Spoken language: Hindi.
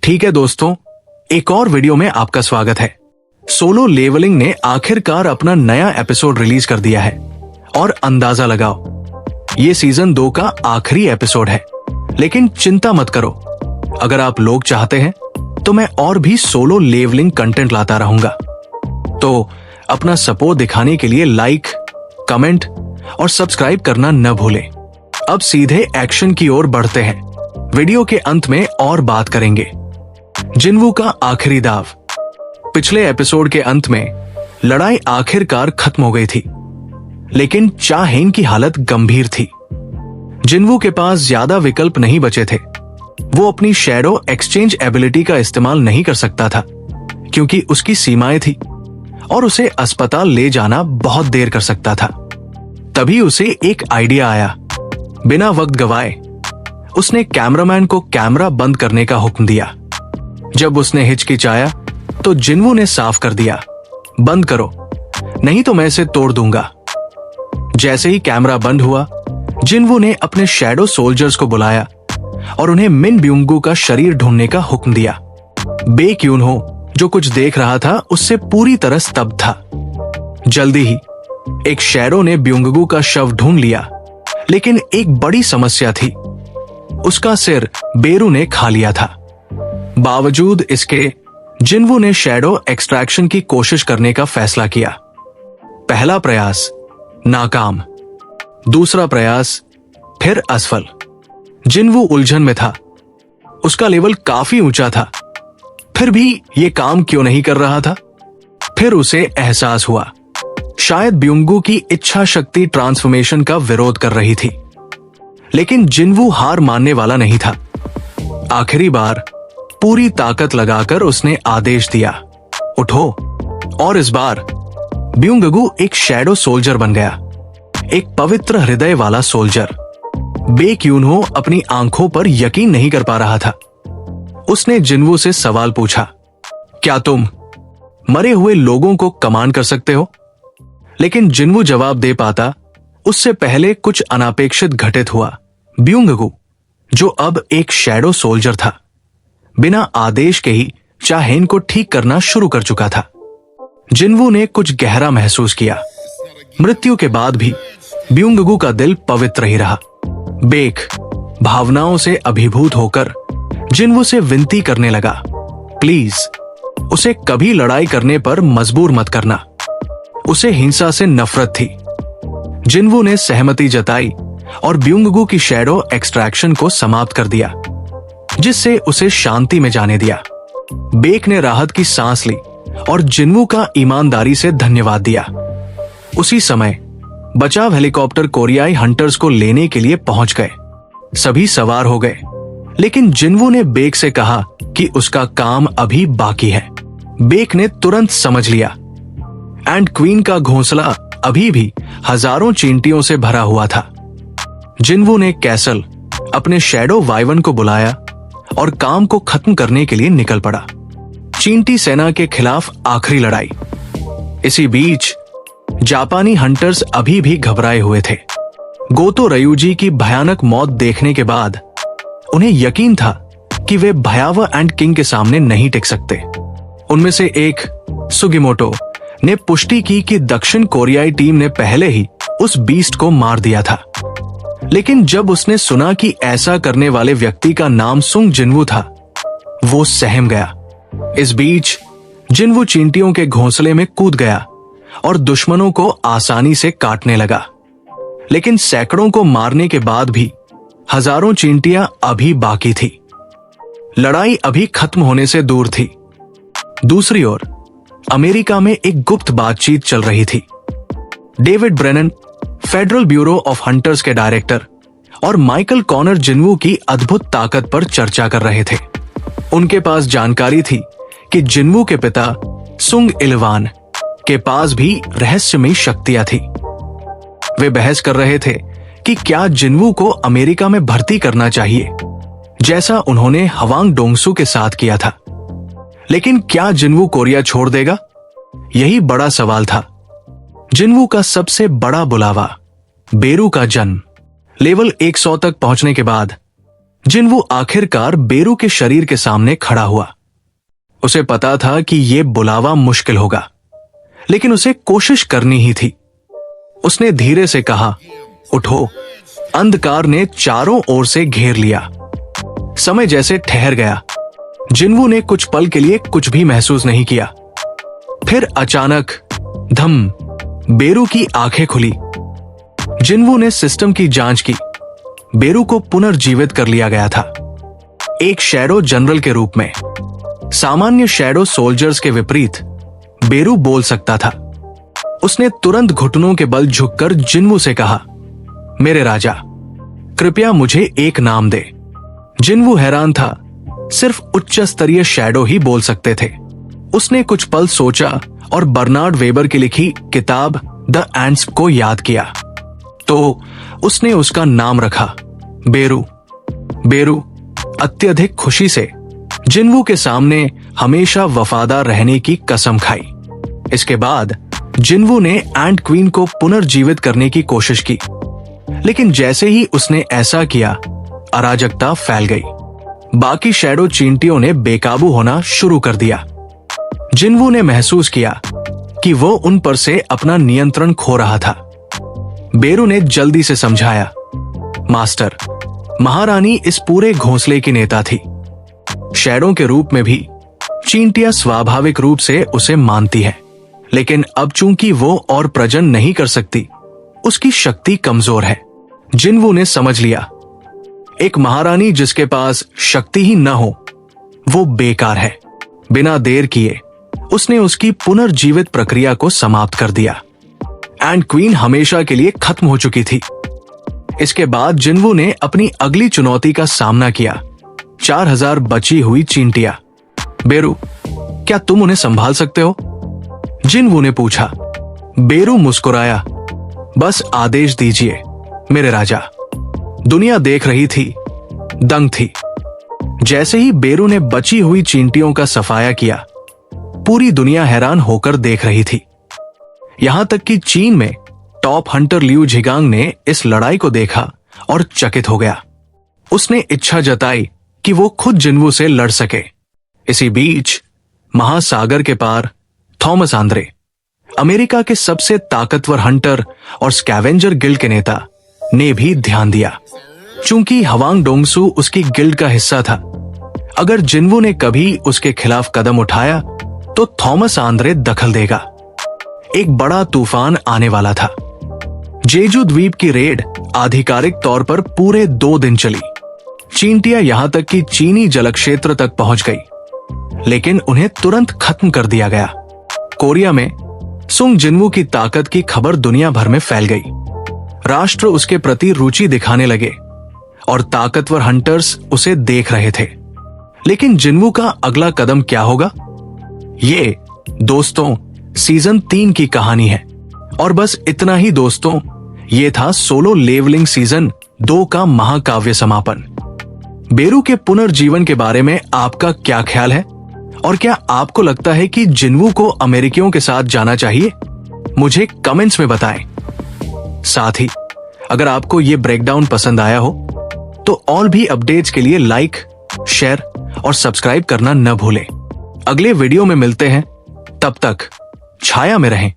ठीक है दोस्तों, एक और वीडियो में आपका स्वागत है। सोलो लेवलिंग ने आखिरकार अपना नया एपिसोड रिलीज कर दिया है और अंदाजा लगाओ, ये सीजन 2 का आखिरी एपिसोड है। लेकिन चिंता मत करो, अगर आप लोग चाहते हैं तो मैं और भी सोलो लेवलिंग कंटेंट लाता रहूंगा। तो अपना सपोर्ट दिखाने के लिए लाइक, कमेंट और सब्सक्राइब करना न भूलें। अब सीधे एक्शन की ओर बढ़ते हैं। वीडियो के अंत में और बात करेंगे जिन्वू का आखिरी दाव। पिछले एपिसोड के अंत में लड़ाई आखिरकार खत्म हो गई थी, लेकिन चा हेन की हालत गंभीर थी। जिन्वू के पास ज्यादा विकल्प नहीं बचे थे। वो अपनी शैडो एक्सचेंज एबिलिटी का इस्तेमाल नहीं कर सकता था क्योंकि उसकी सीमाएं थी और उसे अस्पताल ले जाना बहुत देर कर सकता था। तभी उसे एक आइडिया आया। बिना वक्त गवाए उसने कैमरामैन को कैमरा बंद करने का हुक्म दिया। जब उसने हिचकिचाया तो जिन्वू ने साफ कर दिया, बंद करो, नहीं तो मैं इसे तोड़ दूंगा। जैसे ही कैमरा बंद हुआ, जिन्वू ने अपने शैडो सोल्जर्स को बुलाया और उन्हें मिन ब्यूंगू का शरीर ढूंढने का हुक्म दिया। बे क्यूनहो, जो कुछ देख रहा था, उससे पूरी तरह स्तब्ध था। जल्दी ही एक शैडो ने ब्यूंगू का शव ढूंढ लिया, लेकिन एक बड़ी समस्या थी। उसका सिर बेरू ने खा लिया था। बावजूद इसके जिन्वू ने शैडो एक्सट्रैक्शन की कोशिश करने का फैसला किया। पहला प्रयास नाकाम, दूसरा प्रयास फिर असफल। जिन्वू उलझन में था। उसका लेवल काफी ऊंचा था, फिर भी यह काम क्यों नहीं कर रहा था। फिर उसे एहसास हुआ, शायद ब्यूंगू की इच्छा शक्ति ट्रांसफॉर्मेशन का विरोध कर रही थी। लेकिन जिन्वू हार मानने वाला नहीं था। आखिरी बार पूरी ताकत लगाकर उसने आदेश दिया, उठो। और इस बार ब्यूंगू एक शैडो सोल्जर बन गया, एक पवित्र हृदय वाला सोल्जर। बे क्यूनहो अपनी आंखों पर यकीन नहीं कर पा रहा था। उसने जिन्वू से सवाल पूछा, क्या तुम मरे हुए लोगों को कमांड कर सकते हो? लेकिन जिन्वू जवाब दे पाता उससे पहले कुछ अनापेक्षित घटित हुआ। ब्यूंगू, जो अब एक शैडो सोल्जर था, बिना आदेश के ही चा हेन को ठीक करना शुरू कर चुका था। जिन्वू ने कुछ गहरा महसूस किया। मृत्यु के बाद भी ब्यूंगू का दिल पवित्र ही रहा। बेक भावनाओं से अभिभूत होकर जिन्वू से विनती करने लगा, प्लीज उसे कभी लड़ाई करने पर मजबूर मत करना। उसे हिंसा से नफरत थी। जिन्वू ने सहमति जताई और ब्यूंगू की शैडो एक्सट्रैक्शन को समाप्त कर दिया, जिससे उसे शांति में जाने दिया। बेक ने राहत की सांस ली और जिन्वू का ईमानदारी से धन्यवाद दिया। उसी समय बचाव हेलीकॉप्टर कोरियाई हंटर्स को लेने के लिए पहुंच गए। सभी सवार हो गए, लेकिन जिन्वू ने बेक से कहा कि उसका काम अभी बाकी है। बेक ने तुरंत समझ लिया। एंड क्वीन का घोंसला अभी भी हजारों चींटियों से भरा हुआ था। जिन्वू ने कैसल अपने शैडो वाइवन को बुलाया और काम को खत्म करने के लिए निकल पड़ा। चींटी सेना के खिलाफ आखिरी लड़ाई। इसी बीच जापानी हंटर्स अभी भी घबराए हुए थे। गोतो रयूजी की भयानक मौत देखने के बाद उन्हें यकीन था कि वे भयावह एंड किंग के सामने नहीं टिक सकते। उनमें से एक सुगिमोटो ने पुष्टि की कि दक्षिण कोरियाई टीम ने पहले ही उस बीस्ट को मार दिया था। लेकिन जब उसने सुना कि ऐसा करने वाले व्यक्ति का नाम सुंग जिन्वू था, वो सहम गया। इस बीच जिन्वू चींटियों के घोंसले में कूद गया और दुश्मनों को आसानी से काटने लगा। लेकिन सैकड़ों को मारने के बाद भी हजारों चींटियां अभी बाकी थी। लड़ाई अभी खत्म होने से दूर थी। दूसरी ओर अमेरिका में एक गुप्त बातचीत चल रही थी। David Brennan, federal bureau of hunters के डायरेक्टर, और माइकल कॉनर जिन्वू की अद्भुत ताकत पर चर्चा कर रहे थे। उनके पास जानकारी थी कि जिन्वू के पिता सुंग इलवान के पास भी रहस्यमयी शक्तियां थी। वे बहस कर रहे थे कि क्या जिन्वू को अमेरिका में भर्ती करना चाहिए, जैसा उन्होंने हवांग डोंगसू के साथ किया था। लेकिन क्या जिन्वू कोरिया छोड़ देगा? यही बड़ा सवाल था। जिन्वू का सबसे बड़ा बुलावा, बेरू का जन्म। लेवल 100 तक पहुंचने के बाद जिन्वू आखिरकार बेरू के शरीर के सामने खड़ा हुआ। उसे पता था कि यह बुलावा मुश्किल होगा, लेकिन उसे कोशिश करनी ही थी। उसने धीरे से कहा, उठो। अंधकार ने चारों ओर से घेर लिया। समय जैसे ठहर गया। जिन्वू ने कुछ पल के लिए कुछ भी महसूस नहीं किया। फिर अचानक धम, बेरू की आंखें खुली। जिन्वू ने सिस्टम की जांच की। बेरू को पुनर्जीवित कर लिया गया था, एक शैडो जनरल के रूप में। सामान्य शैडो सोल्जर्स के विपरीत बेरू बोल सकता था। उसने तुरंत घुटनों के बल झुककर जिन्वू से कहा, मेरे राजा, कृपया मुझे एक नाम दे। जिन्वू हैरान था। सिर्फ उच्च स्तरीय शैडो ही बोल सकते थे। उसने कुछ पल सोचा और बर्नार्ड वेबर की लिखी किताब द एंट्स को याद किया। तो उसने उसका नाम रखा, बेरू। बेरू अत्यधिक खुशी से जिन्वू के सामने हमेशा वफादार रहने की कसम खाई। इसके बाद जिन्वू ने एंट क्वीन को पुनर्जीवित करने की कोशिश की, लेकिन जैसे ही उसने ऐसा किया, अराजकता फैल गई। बाकी शैडो चींटियों ने बेकाबू होना शुरू कर दिया। जिन्वू ने महसूस किया कि वो उन पर से अपना नियंत्रण खो रहा था। बेरू ने जल्दी से समझाया, मास्टर, महारानी इस पूरे घोंसले की नेता थी। शैडो के रूप में भी चींटियां स्वाभाविक रूप से उसे मानती है, लेकिन अब चूंकि वो और प्रजन नहीं कर सकती, उसकी शक्ति कमजोर है। जिन्वू ने समझ लिया, एक महारानी जिसके पास शक्ति ही न हो, वो बेकार है। बिना देर किए उसने उसकी पुनर्जीवित प्रक्रिया को समाप्त कर दिया। एंट क्वीन हमेशा के लिए खत्म हो चुकी थी। इसके बाद जिन्वू ने अपनी अगली चुनौती का सामना किया, 4000 बची हुई चींटियां। बेरू, क्या तुम उन्हें संभाल सकते हो? जिन्वू ने पूछा। बेरू मुस्कुराया, बस आदेश दीजिए मेरे राजा। दुनिया देख रही थी, दंग थी। जैसे ही बेरू ने बची हुई चींटियों का सफाया किया, पूरी दुनिया हैरान होकर देख रही थी। यहां तक कि चीन में टॉप हंटर लियू झिगांग ने इस लड़ाई को देखा और चकित हो गया। उसने इच्छा जताई कि वो खुद जिन्वू से लड़ सके। इसी बीच महासागर के पार थॉमस आंद्रे, अमेरिका के सबसे ताकतवर हंटर और स्कैवेंजर गिल्ड के नेता, ने भी ध्यान दिया। चूंकि हवांग डोंगसू उसकी गिल्ड का हिस्सा था, अगर जिन्वू ने कभी उसके खिलाफ कदम उठाया तो थॉमस आंद्रे दखल देगा। एक बड़ा तूफान आने वाला था। जेजू द्वीप की रेड आधिकारिक तौर पर पूरे 2 दिन चली। चींटियां यहां तक कि चीनी जलक्षेत्र तक पहुंच गई, लेकिन उन्हें तुरंत खत्म कर दिया गया। कोरिया में सुंग जिन्वू की ताकत की खबर दुनिया भर में फैल गई। राष्ट्र उसके प्रति रुचि दिखाने लगे और ताकतवर हंटर्स उसे देख रहे थे। लेकिन जिन्वू का अगला कदम क्या होगा? ये दोस्तों सीजन 3 की कहानी है। और बस इतना ही दोस्तों, ये था सोलो लेवलिंग सीजन 2 का महाकाव्य समापन। बेरू के पुनर्जीवन के बारे में आपका क्या ख्याल है? और क्या आपको लगता है कि जिन्वू को अमेरिकियों के साथ जाना चाहिए? मुझे कमेंट्स में बताएं। साथ ही अगर आपको ये ब्रेकडाउन पसंद आया हो तो और भी अपडेट्स के लिए लाइक, शेयर और सब्सक्राइब करना न भूलें। अगले वीडियो में मिलते हैं, तब तक छाया में रहें।